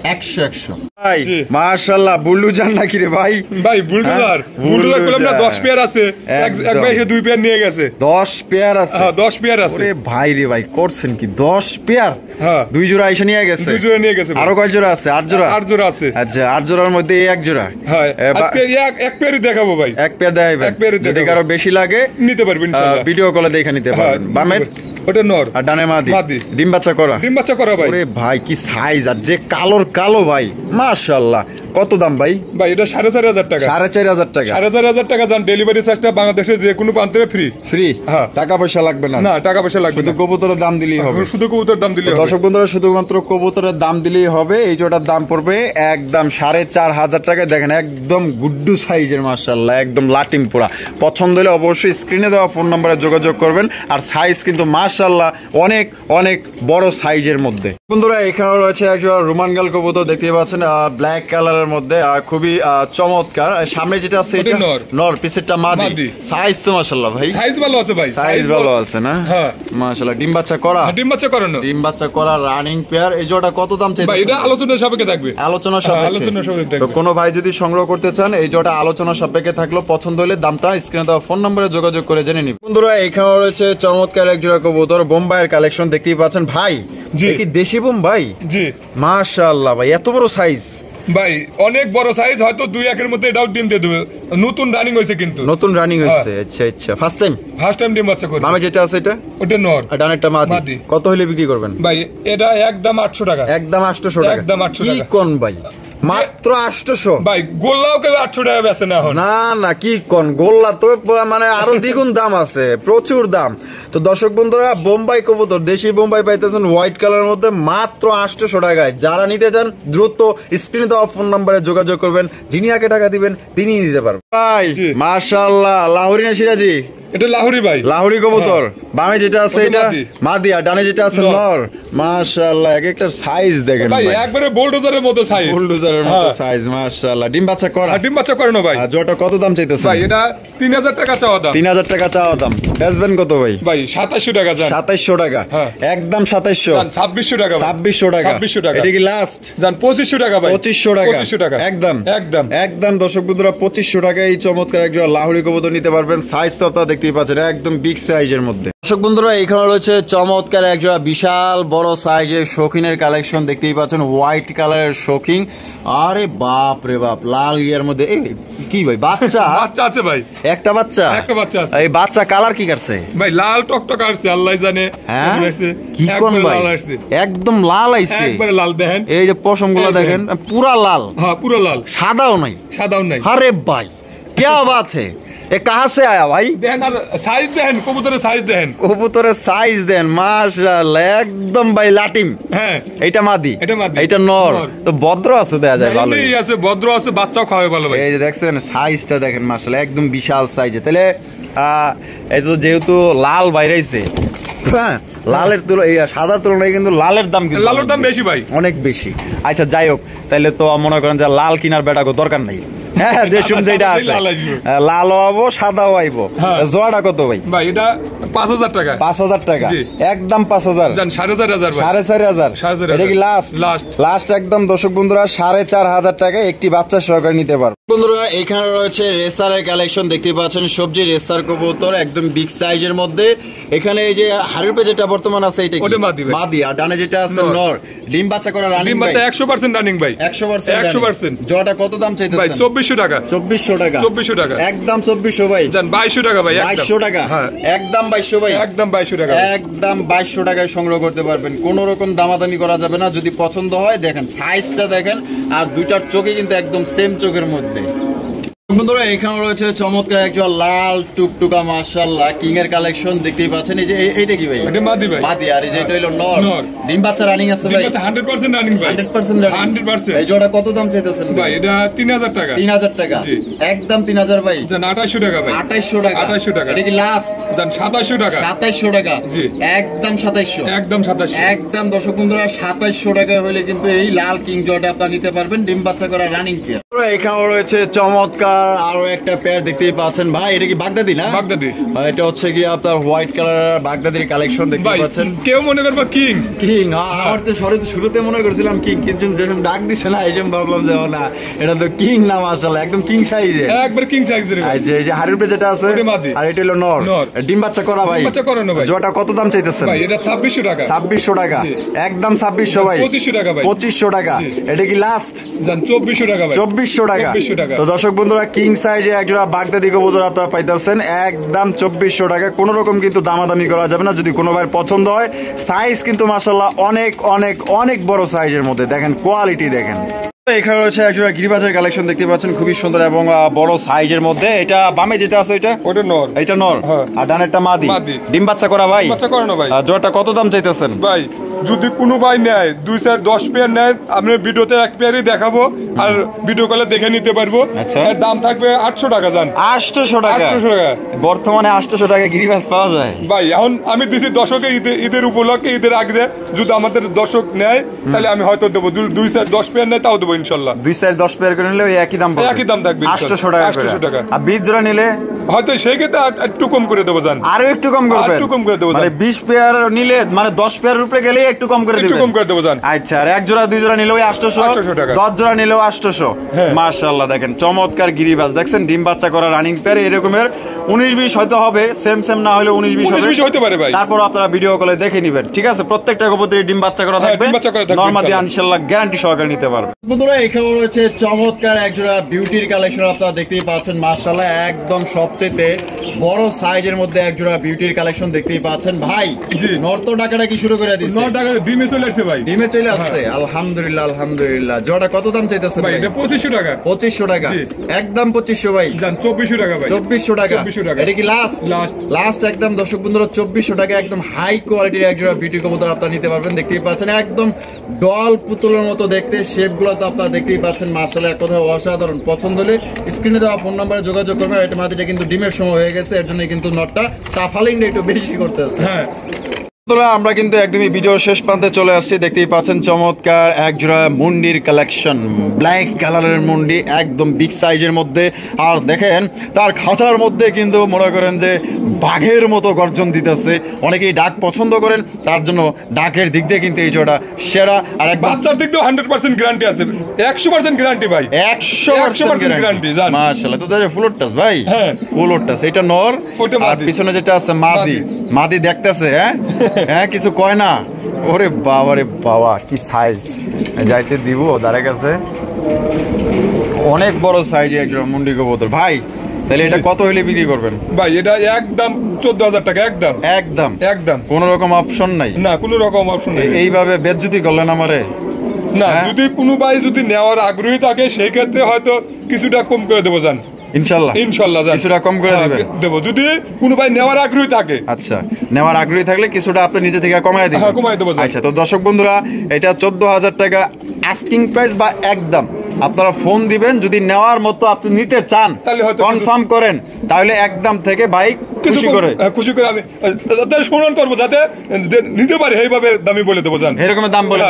100 ভাই জি। মাশাআল্লাহ বুল্লু জান নাকি রে ভাই ভাই বুলডোজার বুলডোজার করলাম না 10 পেয়ার আছে এক ভাই এসে 2 পেয়ার নিয়ে গেছে 10 পেয়ার আছে হ্যাঁ 10 পেয়ার আছে ওরে ভাই রে ভাই করছেন কি 10 পেয়ার হ্যাঁ দুই জোড়া এসে নিয়ে গেছে 2 জোড়া নিয়ে গেছে আরো কয় জোড়া আছে 8 জোড়া 8 জোড়া আছে আচ্ছা 8 জোড়ার মধ্যে এই এক জোড়া হ্যাঁ আজকে এক পেয়ারই দেখাবো ভাই এক পেয়ার দেখাইবেন এক পেয়ারই যদি দেখাবো। কারো বেশি লাগে নিতে পারবেন ইনশাআল্লাহ ভিডিও কলে দেখে নিতে হ্যাঁ পারবেন বামের ওটা নর আর ডানে মাদি মাদি। ডিম বাচ্চা করা ডিম বাচ্চা করা ভাই ওরে ভাই কি সাইজ আর যে কালোর কালো ভাই মাশাআল্লাহ কত দাম ভাই ভাই এটা 4500 টাকা 4500 টাকা 4500 টাকা জান ডেলিভারি চার্জটা বাংলাদেশে যে কোনো প্রান্তে ফ্রি ফ্রি হ্যাঁ। টাকা পয়সা লাগবে না না টাকা পয়সা লাগবে শুধু না কবুতরের দাম দিলেই হবে শুধু কবুতর দাম দিলে হবে দর্শক বন্ধুরা শুধুমাত্র কবুতরের দাম দিলেই হবে এই জোটার দাম পড়বে একদম 4500 টাকায় দেখেন একদম গুড্ডু সাইজের মাশাআল্লাহ একদম লাটিম পোড়া পছন্দ হলে অবশ্যই স্ক্রিনে দেওয়া ফোন নম্বরে যোগাযোগ করবেন আর সাইজ কিন্তু মাশাআল্লাহ অনেক অনেক বড় সাইজের মধ্যে বন্ধুরা এখানে রয়েছে একজন রোমান গাল কবুতর দেখতে পাচ্ছেন ব্ল্যাক কালারের মধ্যে খুবই চমৎকার আর সামনে যেটা আছে ওটা এটা নর। নর পিছেরটা মাদি মাদি। সাইজ তো মাশাআল্লাহ ভাই সাইজ ভালো আছে ভাই সাইজ ভালো আছে না হ্যাঁ মাশাআল্লাহ ডিম বাচ্চা করা ডিম বাচ্চা করানো ডিম বাচ্চা করা রানিং পেয়ার এই জোড়া কত দাম চাইছেন ভাই এটা আলোচনার সাপেক্ষে থাকবে আলোচনা হ্যাঁ, আলোচনার সাপেক্ষে তো থাকবে কোনো ভাই যদি সংগ্রহ করতে চান এই জোড়া আলোচনা সাপেক্ষে থাকলো পছন্দ হলে দামটা স্ক্রিনে দেওয়া ফোন নম্বরে যোগাযোগ করে জেনে নিন বন্ধুরা এখানে রয়েছে চমৎকার এক জোড়া কবুতর বোম্বাইয়ের কালেকশন দেখতেই পাচ্ছেন ভাই জি। এ কি দেশি বোম্বাই জি মাশাআল্লাহ ভাই এত বড় সাইজ ভাই অনেক বড় সাইজ হয়তো 2-1 এর মধ্যে এটাও ডিম দিয়ে দেবে নতুন রানিং হয়েছে কিন্তু নতুন রানিং হয়েছে আচ্ছা আচ্ছা ফার্স্ট টাইম ফার্স্ট টাইম ডিম বাচ্চা করে মামে যেটা আছে এটা ওটা নর আর ডানেরটা মাদি মাদি। কত হলে বিক্রি করবেন ভাই এটা একদম 800 টাকা একদম 800 টাকা একদম 800 কি টাকা। কোন ভাই মাত্র 800 ভাই গোল্লাও কেউ 800 টাকা বেচে না এখন না না কি কোন গোল্লা তো মানে আরো দ্বিগুণ দাম আছে প্রচুর দাম তো দর্শক বন্ধুরা বোম্বাই কবুতর দেশি বোম্বাই পাইতেছেন হোয়াইট কালারের মধ্যে মাত্র 800 টাকায় যারা নিতে চান দ্রুত স্ক্রিনে দেওয়া ফোন নম্বরে যোগাযোগ করবেন যিনি আগে টাকা দিবেন তিনিই দিতে পারবেন ভাই জি। মাশাআল্লাহ লাহোরি না সিরাজি এটা লাহোরি ভাই লাহোরি কবুতর বামে যেটা আছে ওটা এটা মাদি। মাদি আর ডানে যেটা আছে নর। নর মাশাআল্লাহ এক একটা সাইজ দেখেন ভাই ভাই একবারে বোল্ডোজারের মতো সাইজ বুলডোজারের মতো সাইজ মাশাআল্লাহ ডিম বাচ্চা করা ডিম বাচ্চা করানো ভাই আর জোটা কত দাম চাইতেছেন ভাই এটা 3000 টাকা চাওয়া দাম 3000 টাকা চাওয়া দাম বেচবেন কত ভাই ভাই 2700 টাকা যান 2700 টাকা হ্যাঁ। একদম 2700 যান 2600 টাকা ভাই। 2600 টাকা 2600 টাকা এটা কি লাস্ট যান 2500 টাকা ভাই 2500 টাকা 2500 টাকা একদম একদম একদম দর্শক বন্ধুরা 2500 টাকা এই চমৎকার একজন লাহোরি কবুতর নিতে পারবেন সাইজ তো আপনারা দেখতেই পাচ্ছেন একদম বিগ সাইজের মধ্যে দর্শক বন্ধুরা এখানে রয়েছে চমৎকার একজন বিশাল বড় সাইজের শৌখিনের কালেকশন দেখতেই পাচ্ছেন হোয়াইট কালারের শৌখিন আরে বাপ রে বাপ লাল ইয়ার মধ্যে এই কি ভাই বাচ্চা বাচ্চা আছে ভাই একটা বাচ্চা একটা বাচ্চা আছে এই বাচ্চা কালার কি করছে ভাই লাল টকটক আসছে আল্লাহ জানে হ্যাঁ কেমন আসছে। কি কোন একবারে ভাই লাল আসছে একদম লাল আইছে একবারে লাল দেখেন এই যে পশম গুলা এই দেখেন পুরা লাল হ্যাঁ পুরো লাল সাদাও নাই সাদাও নাই अरे भाई क्या बात है ये कहाँ से आया भाई দেখেন আর সাইজ দেখেন কবুতরের সাইজ দেখেন কবুতরের সাইজ দেন মাশাআল্লাহ একদম ভাই লাটিম হ্যাঁ এইটা মাদি এটা মাদি। এইটা নর নর। তো ভদ্র আছে দেয়া যায় ভালো এমনি আছে ভদ্র আছে বাচ্চাও খাওয়াবে ভালো ভাই এই যে দেখছেন সাইজটা দেখেন মাশাআল্লাহ একদম বিশাল সাইজে তাহলে এই তো যেহেতু লাল বাইরাইছে হ্যাঁ লালের তুলনায় সাদার তুলনায় কিন্তু লালের দাম কিন্তু লালের দাম বেশি ভাই অনেক বেশি আচ্ছা যাই হোক তাহলে তো মনে করেন যে লাল কিনার বেটাকে দরকার নাই হ্যাঁ যে শুনছে এটা আসে লাল আসবে। লালও হবো সাদাও আইবো হ্যাঁ। জোয়াটা কত ভাই ভাই এটা 5000 টাকা 5000 টাকা জি। একদম 5000 জান 4500 ভাই 4500 4500 এটা কি লাস্ট Last। লাস্ট একদম দর্শক বন্ধুরা 4500 টাকা একটি বাচ্চা সহকারে নিতে পারবে বন্ধুরা এখানে রয়েছে রেসারের কালেকশন দেখতে পাচ্ছেন সবজি রেসার কবুতর একদম বিগ সাইজের মধ্যে এখানে এই যে হাড়ির যেটা বর্তমান আছে এটা কি? ওটা মাদি ভাই। মাদি আর ডানে যেটা আছে নর। নর ডিম বাচ্চা করা রানিং ডিম বাচ্চা 100% রানিং ভাই 100% 100% জোড়াটা কত দাম ভাই চাইতেছেন 2400 টাকা 2400 টাকা 2400 টাকা একদম 2400 ভাই জান 2200 টাকা ভাই একদম 2200 টাকা হ্যাঁ একদম 2200 ভাই একদম 2200 টাকা ভাই। একদম 2200 টাকায় সংগ্রহ করতে পারবেন কোন রকম দামাদামি করা যাবে না যদি পছন্দ হয় দেখেন সাইজটা দেখেন আর দুইটার চোখে কিন্তু একদম সেম চোখের মধ্যে বন্ধুরা এখানে রয়েছে চমৎকার একজন লাল টুকটুকা মাশাআল্লাহ কিং এর কালেকশন দেখতেই পাচ্ছেন এই যে এইটা কি ভাই এটা মাদি ভাই মাদি আর এই যে এটা হলো নর নর। ডিম বাচ্চা রানিং আছে ডিম ভাই বাচ্চা 100% রানিং ভাই 100% রানিং 100% এই জোড়া কত দাম চাইতেছেন ভাই এটা 3000 টাকা 3000 টাকা জি। একদম 3000 ভাই জান 2800 টাকা ভাই 2800 টাকা 2800 টাকা। এটা কি লাস্ট জান 2700 টাকা 2700 টাকা জি। একদম 2700 একদম 2700 একদম দর্শক বন্ধুরা 2700 টাকা হলে কিন্তু এই লাল কিং জয়টা আপনারা নিতে পারবেন ডিম বাচ্চা করা রানিং পেয়ার এখানে রয়েছে চমৎকার আরো একটা পেয়ার দেখতেই পাচ্ছেন ভাই, এটা কি বাগদাদি না? বাগদাদি। এটা হচ্ছে কি আপনার হোয়াইট কালার বাগদাদির কালেকশন দেখতে ভাই পাচ্ছেন। কেউ মনে করবে কিং কিং, আমার তো শুরুতে মনে করছিলাম কিং, কিন্তু যখন ডাক দিছে না এই জন্য ভাবলাম যে না এটা তো কিং না, মাশাআল্লাহ একদম কিং সাইজে, একবার কিং সাইজের। আচ্ছা এই যে হাড়ির উপরে যেটা আছে আর এটা হলো নর। ডিম বাচ্চা করা ভাই, বাচ্চা করানো ভাই। জোড়াটা কত দাম চাইতেছেন ভাই? এটা 2600 টাকা। 2600 টাকা, একদম 2600 ভাই। 2500 টাকা ভাই। 2500 টাকা, এটা কি লাস্ট? জান 2400 টাকা ভাই। 2400 টাকা। 2400 টাকা। তো দর্শক বন্ধুরা কিং সাইজে একজোড়া বাগদাদি কবুতর আপনারা পাইতেছেন একদম 2400 টাকা। কোনো রকম কিন্তু দামাদামি করা যাবে না, যদি কোনো ভাইয়ের পছন্দ হয়। সাইজ কিন্তু মাশাআল্লাহ অনেক অনেক অনেক বড় সাইজের মধ্যে, দেখেন কোয়ালিটি দেখেন। এখানে রয়েছে একজোড়া গিরিবাজের কালেকশন দেখতে পাচ্ছেন, খুবই সুন্দর এবং বড় সাইজের মধ্যে। এটা বামে যেটা আছে ওটা নর, এটা নর, আর ডানেরটা মাদি। ডিম বাচ্চা করা ভাই, বাচ্চা করানো ভাই। জোড়াটা কত দাম চাইতেছেন ভাই? যদি কোনো ভাই নেয় 2-10 পেয়ার নেয়, আমি ভিডিওতে এক পেয়ারই দেখাবো আর ভিডিও কলে দেখে নিতে পারবো। আচ্ছা। এর দাম থাকবে 800 টাকা। জান 800 টাকা। 800 টাকা বর্তমানে 800 টাকা গিরিবাজ পাওয়া যায় ভাই। এখন আমি দিছি দর্শকে ঈদের উপলক্ষে, ঈদের আগে যদি আমাদের দর্শক নেয় তাহলে আমি হয়তো দেবো। 2-10 পেয়ার নেয় তাও দেবো ইনশাল্লাহ। 2-10 পেয়ার করে নিলে একই দাম পাবে, একই দাম থাকবে 800 টাকা। 800 টাকা। আর 20 জোড়া নিলে হয়তো সেই ক্ষেত্রে একটু কম করে দেবো। জান আরো একটু কম করবেন, একটু কম করে দেবো। মানে 20 পেয়ার নিলে মানে 10 পেয়ারের উপরে গেলে একটু কম করে একটু দিবেন, কম করে দেবো। জান আচ্ছা। আর এক জোড়া 2 জোড়া নিলেও 800 টাকা, 10 জোড়া নিলেও 800। মাশাআল্লাহ দেখেন চমৎকার গিরিবাজ, দেখছেন ডিম বাচ্চা করা রানিং পেয়ার। এরকমের 19-20 হয়তো হবে, সেম না হলে 19-20 হতে পারে ভাই। তারপর আপনারা ভিডিও কলে দেখে নেবেন, ঠিক আছে? প্রত্যেকটা কবুতরের ডিম বাচ্চা করা থাকবে, নরমাদি ইনশাআল্লাহ গ্যারান্টি সহকারে নিতে পারবে। বন্ধুরা এখানে রয়েছে চমৎকার একজোড়া বিউটির কালেকশন আপনারা দেখতেই পাচ্ছেন, মাশাআল্লাহ একদম সবচেয়ে বড় সাইজের মধ্যে একজোড়া বিউটির কালেকশন দেখতেই পাচ্ছেন ভাই। নর্ত টাকাটা কি শুরু করে দিচ্ছে? নর টাকা ডিমে চলে আসছে ভাই। ডিমে চলে আসছে, আলহামদুলিল্লাহ আলহামদুলিল্লাহ। জোড়া কত দাম চাইতেছেন ভাই? এটা 2500 টাকা। 2500 টাকা, একদম 2500 ভাই। জান 2400 টাকা ভাই। 2400 টাকা। 2400 টাকা। এটা কি লাস্ট একদম দর্শক বন্ধুরা 2400 টাকা, একদম হাই কোয়ালিটির একজোড়া বিউটি কবুতর আপনারা নিতে পারবেন। দেখতেই পাচ্ছেন একদম ডল পুতুলের মতো দেখতে, শেপ গুলো তো আপনারা দেখতেই পাচ্ছেন, মাশাআল্লাহ এক কথায় অসাধারণ। পছন্দ হলে স্ক্রিনে দেওয়া ফোন নাম্বারে যোগাযোগ করবেন। এটা মাদিটা কিন্তু ডিমের সময় হয়ে গেছে, এর জন্য কিন্তু নটটা টাফালিংটা একটু বেশি করতেছে। হ্যাঁ আমরা কিন্তু একদমই ভিডিও শেষ প্রান্তে চলে আসছি। দেখতেই পাচ্ছেন চমৎকার একজোড়া মুন্ডির কালেকশন, ব্ল্যাক কালারের মুন্ডি, একদম বিগ সাইজের মধ্যে। আর দেখেন তার খাঁচার মধ্যে কিন্তু মনে করেন যে বাঘের মতো গর্জন দিতেছে। অনেকেই ডাক পছন্দ করেন, তার জন্য ডাকের দিক দিয়ে কিন্তু এই জোড়া সেরা। আর এক বাচ্চার দিক দিয়ে 100% গ্যারান্টি আছে, 100% গ্যারান্টি ভাই, 100% গ্যারান্টি। মাশাআল্লাহ, তো তাহলে ফুল টাচ ভাই। হ্যাঁ ফুল টাচ, এটা নর আর পিছনে যেটা আছে মাদি। মাদি দেখতেছে, হ্যাঁ কিছু কয় না। ওরে বাবা রে বাবা, কি সাইজ! যাইতে দিব দাঁড়ে গেছে, অনেক বড় সাইজ একজন মুন্ডি কবুতর ভাই। তাহলে এটা কত হইলে বিক্রি করবেন ভাই? এটা একদম 14000 টাকা। একদম একদম একদম, কোনো রকম অপশন নাই? না কোনো রকম অপশন নাই। এইভাবে বেজ্জতি করলেন আমারে না। যদি কোনো ভাই যদি নেওয়ার আগ্রহী থাকে সেই ক্ষেত্রে হয়তো কিছুটা কম করে দেবো। জান ইনশাআল্লাহ কিছুটা কম করে দেবো যদি কোনো ভাই নেওয়ার আগ্রহী থাকে। আচ্ছা, নেওয়ার আগ্রহী থাকলে কিছুটা আপনি নিজে থেকে কমায় দিবেন। হ্যাঁ কমায় দেবো। আচ্ছা, তো দর্শক বন্ধুরা এটা 14000 টাকা আস্কিং প্রাইস বা একদম। আপনারা ফোন দিবেন, যদি নেওয়ার মতো আপনি নিতে চান, কনফার্ম করেন, তাহলে একদম থেকে বাইক খুশি করে আমি তাদের সম্মান করবো, যাতে নিতে পারে এইভাবে দামি বলে দেবো। জান এরকম দাম বলে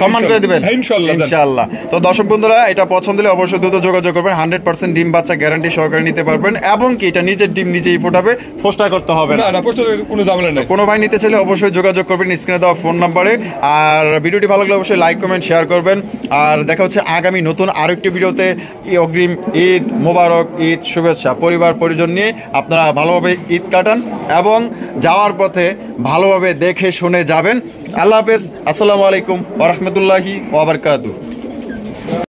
সম্মান করে দিবেন ইনশাআল্লাহ। তো দর্শক বন্ধুরা এটা পছন্দ হলে অবশ্যই দ্রুত যোগাযোগ করবেন। 100% ডিম বাচ্চা গ্যারান্টি সহকারে নিতে পারবেন, এবং কি এটা নিজের ডিম নিজেই ফোটাবে, পোস্টা করতে হবে না। না পোস্টার কোনো ঝামেলা নেই। কোনো ভাই নিতে চাইলে অবশ্যই যোগাযোগ করবেন স্ক্রিনে দেওয়া ফোন নাম্বারে। আর ভিডিওটি ভালো লাগলে অবশ্যই লাইক কমেন্ট শেয়ার করবেন। আর দেখা হচ্ছে আগামী নতুন আরেকটি ভিডিওতে। অগ্রিম ঈদ মোবারক, ঈদ শুভেচ্ছা। পরিবার পরিজন নিয়ে আপনারা ভালোভাবে ঈদ কাটান এবং যাওয়ার পথে ভালোভাবে দেখে শুনে যাবেন। আল্লাহ হাফেজ, আসসালামু আলাইকুম ওয়া রাহমাতুল্লাহি ওয়া বারাকাতুহু।